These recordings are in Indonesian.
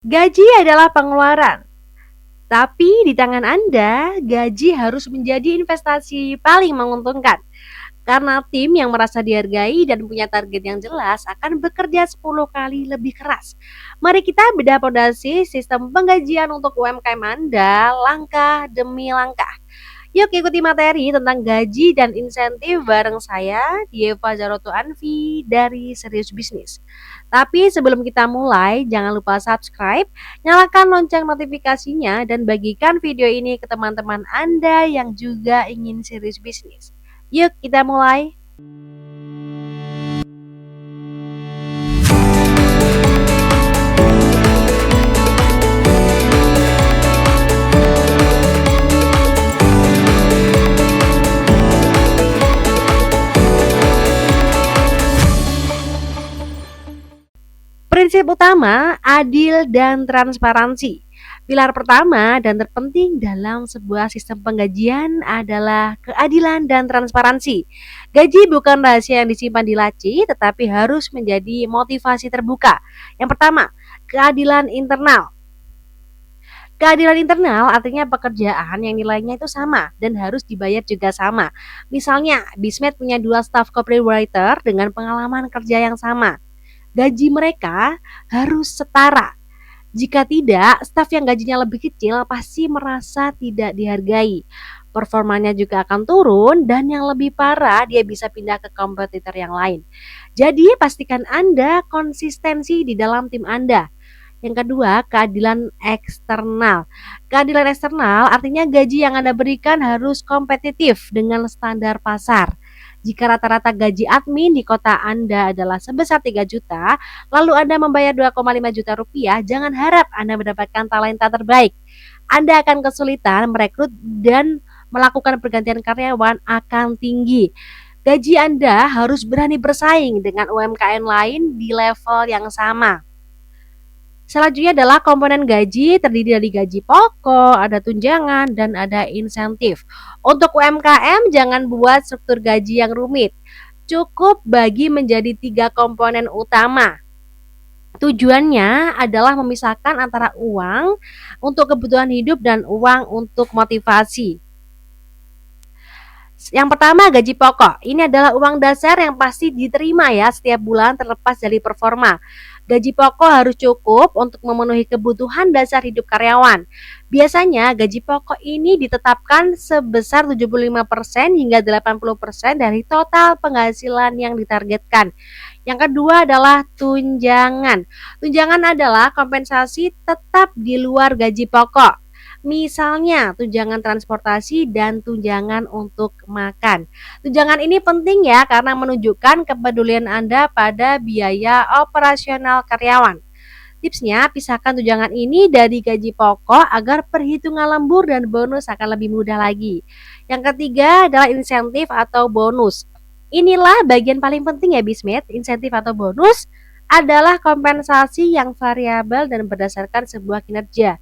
Gaji adalah pengeluaran, tapi di tangan Anda, gaji harus menjadi investasi paling menguntungkan. Karena tim yang merasa dihargai dan punya target yang jelas akan bekerja 10 kali lebih keras. Mari kita bedah fondasi sistem penggajian untuk UMKM Anda langkah demi langkah. Yuk ikuti materi tentang gaji dan insentif bareng saya, Dieva Zaroto Anvi dari Serius Bisnis. Tapi sebelum kita mulai, jangan lupa subscribe, nyalakan lonceng notifikasinya, dan bagikan video ini ke teman-teman Anda yang juga ingin serius bisnis. Yuk kita mulai. Prinsip utama, adil dan transparansi. Pilar pertama dan terpenting dalam sebuah sistem penggajian adalah keadilan dan transparansi. Gaji bukan rahasia yang disimpan di laci, tetapi harus menjadi motivasi terbuka. Yang pertama, keadilan internal. Keadilan internal artinya pekerjaan yang nilainya itu sama dan harus dibayar juga sama. Misalnya, Bismed punya dua staff copywriter dengan pengalaman kerja yang sama. Gaji mereka harus setara. Jika tidak, staf yang gajinya lebih kecil pasti merasa tidak dihargai. Performanya juga akan turun dan yang lebih parah dia bisa pindah ke kompetitor yang lain. Jadi pastikan Anda konsistensi di dalam tim Anda. Yang kedua, keadilan eksternal. Keadilan eksternal artinya gaji yang Anda berikan harus kompetitif dengan standar pasar. Jika rata-rata gaji admin di kota Anda adalah sebesar 3 juta, lalu Anda membayar 2,5 juta rupiah, jangan harap Anda mendapatkan talenta terbaik. Anda akan kesulitan merekrut dan melakukan pergantian karyawan akan tinggi. Gaji Anda harus berani bersaing dengan UMKM lain di level yang sama. Selanjutnya adalah komponen gaji, terdiri dari gaji pokok, ada tunjangan, dan ada insentif. Untuk UMKM, jangan buat struktur gaji yang rumit. Cukup bagi menjadi 3 komponen utama. Tujuannya adalah memisahkan antara uang untuk kebutuhan hidup dan uang untuk motivasi. Yang pertama, gaji pokok. Ini adalah uang dasar yang pasti diterima ya setiap bulan terlepas dari performa. Gaji pokok harus cukup untuk memenuhi kebutuhan dasar hidup karyawan. Biasanya gaji pokok ini ditetapkan sebesar 75% hingga 80% dari total penghasilan yang ditargetkan. Yang kedua adalah tunjangan. Tunjangan adalah kompensasi tetap di luar gaji pokok. Misalnya tunjangan transportasi dan tunjangan untuk makan. Tunjangan ini penting ya karena menunjukkan kepedulian Anda pada biaya operasional karyawan. Tipsnya, pisahkan tunjangan ini dari gaji pokok agar perhitungan lembur dan bonus akan lebih mudah lagi. Yang ketiga adalah insentif atau bonus. Inilah bagian paling penting ya Bismith. Insentif atau bonus adalah kompensasi yang variabel dan berdasarkan sebuah kinerja.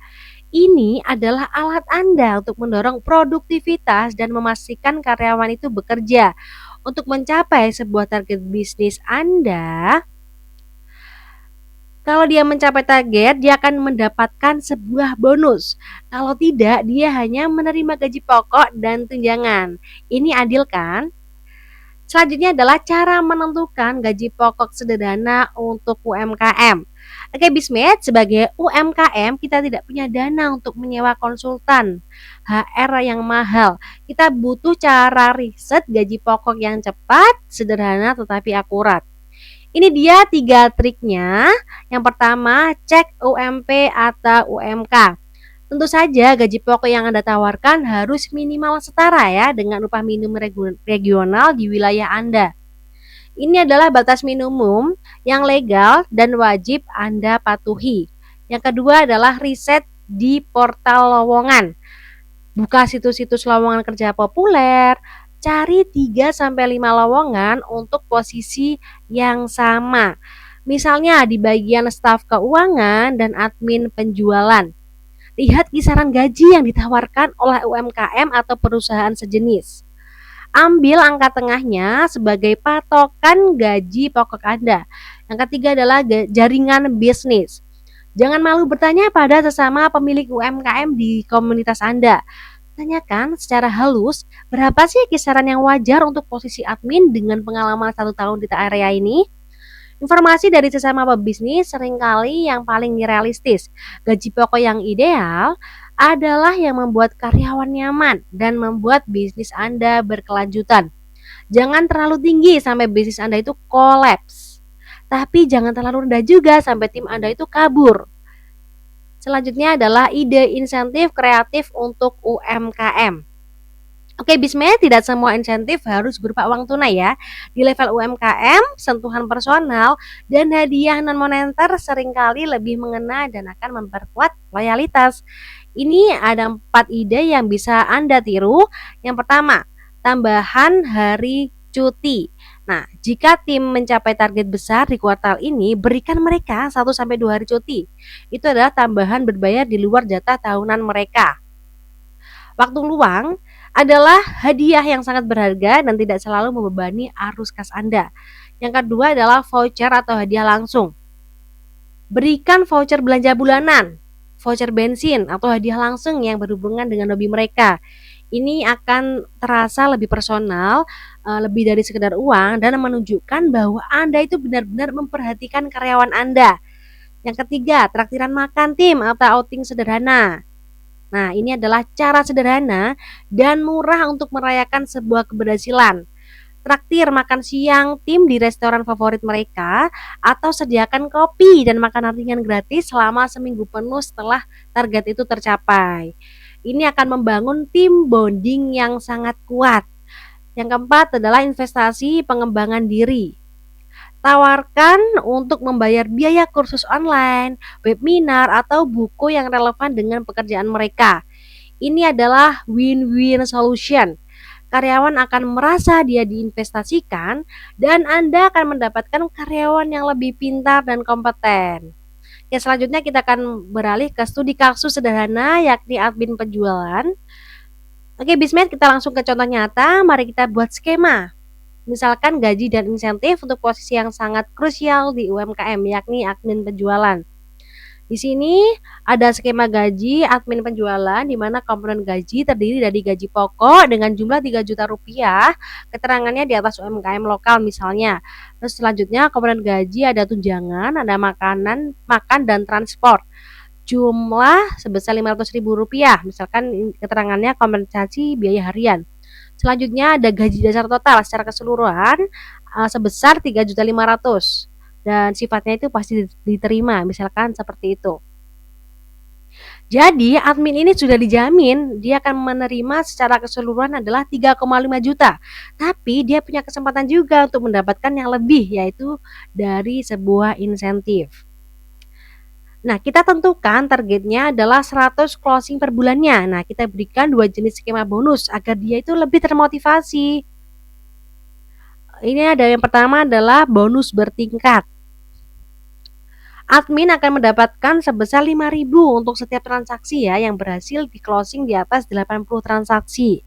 Ini adalah alat Anda untuk mendorong produktivitas dan memastikan karyawan itu bekerja. Untuk mencapai sebuah target bisnis Anda, kalau dia mencapai target, dia akan mendapatkan sebuah bonus. Kalau tidak, dia hanya menerima gaji pokok dan tunjangan. Ini adil kan? Selanjutnya adalah cara menentukan gaji pokok sederhana untuk UMKM. Oke, Bismith, sebagai UMKM kita tidak punya dana untuk menyewa konsultan HR yang mahal. Kita butuh cara riset gaji pokok yang cepat, sederhana tetapi akurat. Ini dia 3 triknya. Yang pertama, cek UMP atau UMK. Tentu saja gaji pokok yang Anda tawarkan harus minimal setara ya dengan upah minimum regional di wilayah Anda. Ini adalah batas minimum yang legal dan wajib Anda patuhi. Yang kedua adalah riset di portal lowongan. Buka situs-situs lowongan kerja populer, cari 3-5 lowongan untuk posisi yang sama. Misalnya di bagian staf keuangan dan admin penjualan. Lihat kisaran gaji yang ditawarkan oleh UMKM atau perusahaan sejenis. Ambil angka tengahnya sebagai patokan gaji pokok Anda. Yang ketiga adalah jaringan bisnis. Jangan malu bertanya pada sesama pemilik UMKM di komunitas Anda. Tanyakan secara halus, berapa sih kisaran yang wajar untuk posisi admin dengan pengalaman 1 tahun di area ini? Informasi dari sesama pebisnis seringkali yang paling realistis. Gaji pokok yang ideal adalah yang membuat karyawan nyaman dan membuat bisnis Anda berkelanjutan. Jangan terlalu tinggi sampai bisnis Anda itu kolaps. Tapi jangan terlalu rendah juga sampai tim Anda itu kabur. Selanjutnya adalah ide insentif kreatif untuk UMKM. Oke, Bisme, tidak semua insentif harus berupa uang tunai ya. Di level UMKM, sentuhan personal dan hadiah non-moneter seringkali lebih mengena dan akan memperkuat loyalitas. Ini ada 4 ide yang bisa Anda tiru. Yang pertama, tambahan hari cuti. Nah, jika tim mencapai target besar di kuartal ini, berikan mereka 1-2 hari cuti. Itu adalah tambahan berbayar di luar jatah tahunan mereka. Waktu luang adalah hadiah yang sangat berharga dan tidak selalu membebani arus kas Anda. Yang kedua adalah voucher atau hadiah langsung. Berikan voucher belanja bulanan, voucher bensin, atau hadiah langsung yang berhubungan dengan hobi mereka. Ini akan terasa lebih personal, lebih dari sekedar uang dan menunjukkan bahwa Anda itu benar-benar memperhatikan karyawan Anda. Yang ketiga, traktiran makan tim atau outing sederhana. Nah, ini adalah cara sederhana dan murah untuk merayakan sebuah keberhasilan. Traktir makan siang tim di restoran favorit mereka atau sediakan kopi dan makanan ringan gratis selama seminggu penuh setelah target itu tercapai. Ini akan membangun tim bonding yang sangat kuat. Yang keempat adalah investasi pengembangan diri. Tawarkan untuk membayar biaya kursus online, webinar, atau buku yang relevan dengan pekerjaan mereka. Ini adalah win-win solution. Karyawan akan merasa dia diinvestasikan dan Anda akan mendapatkan karyawan yang lebih pintar dan kompeten. Ya, selanjutnya kita akan beralih ke studi kasus sederhana yakni admin penjualan. Oke, Bismet, kita langsung ke contoh nyata. Mari kita buat skema. Misalkan gaji dan insentif untuk posisi yang sangat krusial di UMKM yakni admin penjualan. Di sini ada skema gaji admin penjualan di mana komponen gaji terdiri dari gaji pokok dengan jumlah 3 juta rupiah, keterangannya di atas UMKM lokal misalnya. Terus selanjutnya komponen gaji ada tunjangan, ada makanan, makan dan transport. Jumlah sebesar Rp500.000, misalkan keterangannya kompensasi biaya harian. Selanjutnya ada gaji dasar total secara keseluruhan sebesar 3.500.000 dan sifatnya itu pasti diterima, misalkan seperti itu. Jadi admin ini sudah dijamin dia akan menerima secara keseluruhan adalah 3,5 juta. Tapi dia punya kesempatan juga untuk mendapatkan yang lebih yaitu dari sebuah insentif. Nah, kita tentukan targetnya adalah 100 closing per bulannya. Nah, kita berikan 2 jenis skema bonus agar dia itu lebih termotivasi. Ini ada yang pertama adalah bonus bertingkat. Admin akan mendapatkan sebesar 5.000 untuk setiap transaksi ya yang berhasil di closing di atas 80 transaksi.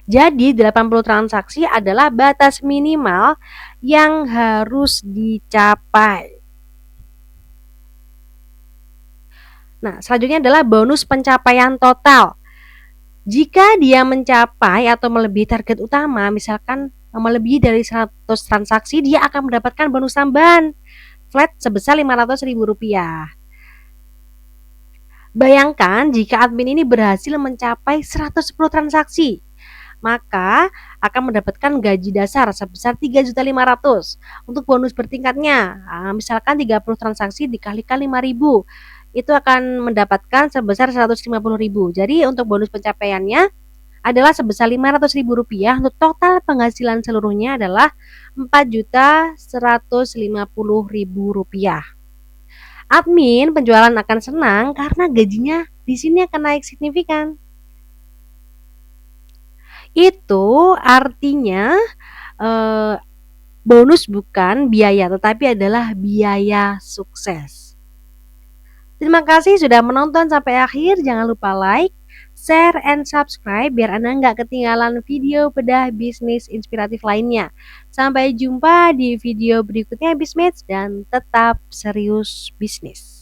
Jadi 80 transaksi adalah batas minimal yang harus dicapai. Nah, selanjutnya adalah bonus pencapaian total. Jika dia mencapai atau melebihi target utama, misalkan melebihi dari 100 transaksi, dia akan mendapatkan bonus tambahan flat sebesar Rp500.000. Bayangkan jika admin ini berhasil mencapai 110 transaksi, maka akan mendapatkan gaji dasar sebesar 3.500.000. Untuk bonus bertingkatnya, misalkan 30 transaksi dikalikan 5.000, itu akan mendapatkan sebesar 150.000. Jadi untuk bonus pencapaiannya adalah sebesar Rp500.000 untuk total penghasilan seluruhnya adalah Rp4.150.000. Admin penjualan akan senang karena gajinya di sini akan naik signifikan. Itu artinya bonus bukan biaya tetapi adalah biaya sukses. Terima kasih sudah menonton sampai akhir. Jangan lupa like, share, and subscribe biar Anda nggak ketinggalan video bedah bisnis inspiratif lainnya. Sampai jumpa di video berikutnya Bismates dan tetap serius bisnis.